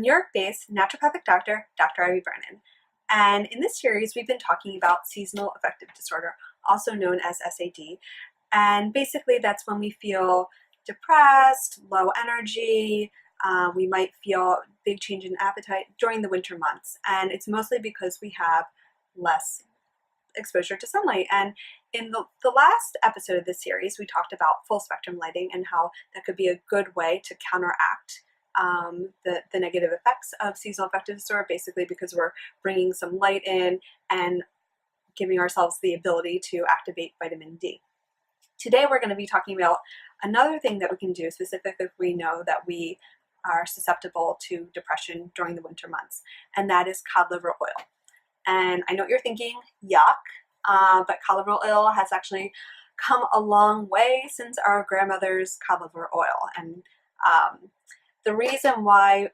New York-based naturopathic doctor, Dr. Ivy Brennan. And in this series, we've been talking about seasonal affective disorder, also known as SAD. And basically, that's when we feel depressed, low energy, we might feel big change in appetite during the winter months. And it's mostly because we have less exposure to sunlight. And in the last episode of this series, we talked about full spectrum lighting and how that could be a good way to counteract the negative effects of seasonal affective disorder, basically because we're bringing some light in and giving ourselves the ability to activate vitamin D. Today we're going to be talking about another thing that we can do, specifically if we know that we are susceptible to depression during the winter months, and that is cod liver oil. And I know what you're thinking, yuck, but cod liver oil has actually come a long way since our grandmother's cod liver oil. And the reason why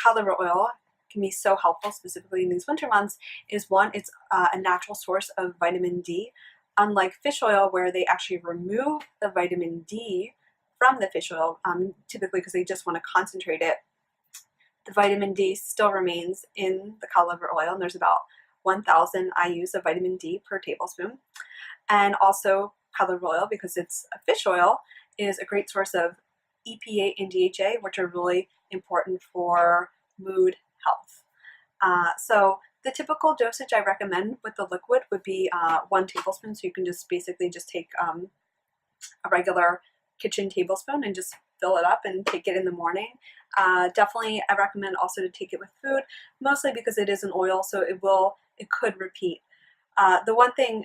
cod liver oil can be so helpful, specifically in these winter months, is one, it's a natural source of vitamin D. Unlike fish oil, where they actually remove the vitamin D from the fish oil, typically because they just want to concentrate it, the vitamin D still remains in the cod liver oil, and there's about 1,000 IUs of vitamin D per tablespoon. And also cod liver oil, because it's a fish oil, is a great source of EPA and DHA, which are really important for mood health. So the typical dosage I recommend with the liquid would be 1 tablespoon. So you can just basically just take a regular kitchen tablespoon and just fill it up and take it in the morning. Definitely I recommend also to take it with food, mostly because it is an oil, so it could repeat. The one thing,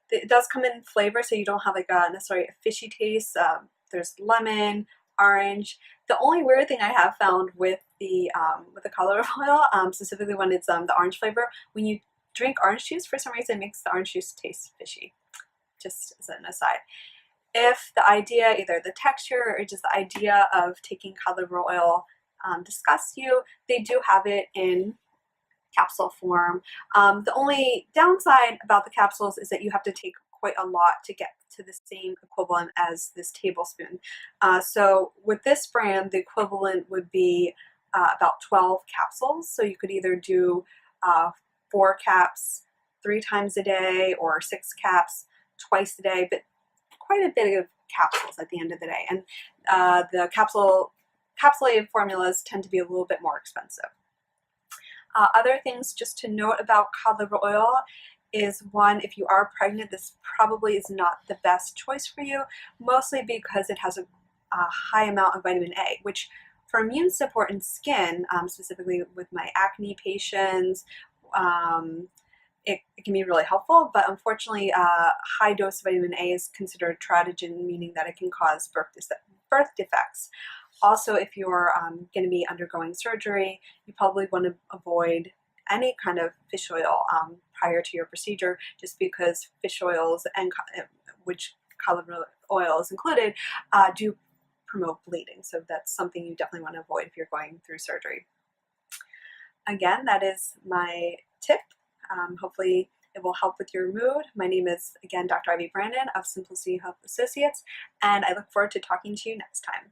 it does come in flavor, so you don't have like necessarily a fishy taste. There's lemon, orange. The only weird thing I have found with the cod liver oil, specifically when it's the orange flavor, when you drink orange juice, for some reason it makes the orange juice taste fishy. Just as an aside. If the idea, either the texture or just the idea of taking cod liver oil disgusts you, they do have it in capsule form. The only downside about the capsules is that you have to take quite a lot to get to the same equivalent as this tablespoon. So with this brand, the equivalent would be about 12 capsules. So you could either do 4 caps 3 times a day or 6 caps twice a day, but quite a bit of capsules at the end of the day. And the capsulated formulas tend to be a little bit more expensive. Other things just to note about cod liver oil is, one, if you are pregnant, this probably is not the best choice for you, mostly because it has a high amount of vitamin A, which for immune support in skin, specifically with my acne patients, it can be really helpful, but unfortunately high dose of vitamin A is considered teratogen, meaning that it can cause birth defects. Also, if you're going to be undergoing surgery, you probably want to avoid any kind of fish oil prior to your procedure, just because fish oils, and which cod liver oil is included, do promote bleeding. So that's something you definitely want to avoid if you're going through surgery. Again, that is my tip. Hopefully it will help with your mood. My name is, again, Dr. Ivy Brennan of Simplicity Health Associates, and I look forward to talking to you next time.